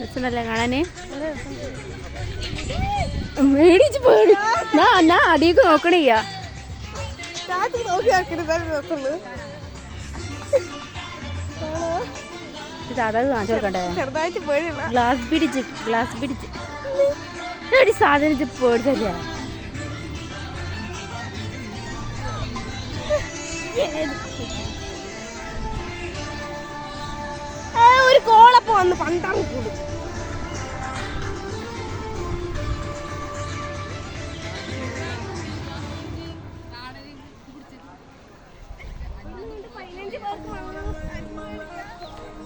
രസമല്ലേ കാണാന്? മേടിച്ച് പേടി ഞാൻ അടിയൊക്കെ നോക്കണില്ല. അതായത് കാണിച്ചു കൊടുക്കണ്ടേ? ഗ്ലാസ് പിടിച്ച് എടി സാധനം പേടിച്ചല്ലേ? ഒരു കോളപ്പോ വന്ന് പണ്ടാണ് കൂടും.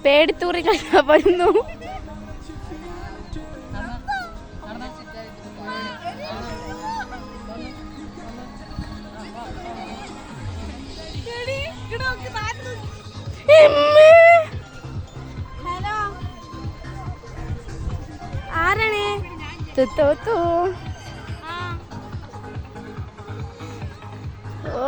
പേടിത്തൂറി കളിക്കാൻ വരുന്നു. ആരാണ്? ഓ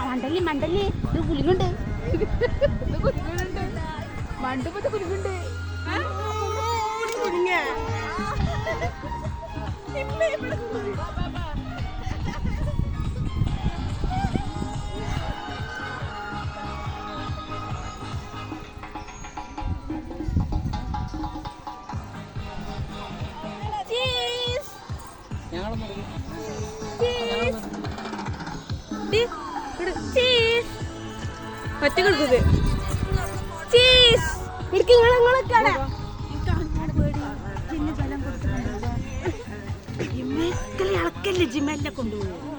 മണ്ടല്ലി മണ്ടല്ലി ഇത് കുലുങ്ങുണ്ട്. മണ്ടുമ്പത്തെ കുലുങ്ങുണ്ട്. ഒറ്റ കൊടുക്കുന്നത് ചീസ് ഇടുക്കിങ്ങളെ ഇളക്കല്ലേ ജിമ്മല്ലേ കൊണ്ടുപോകും.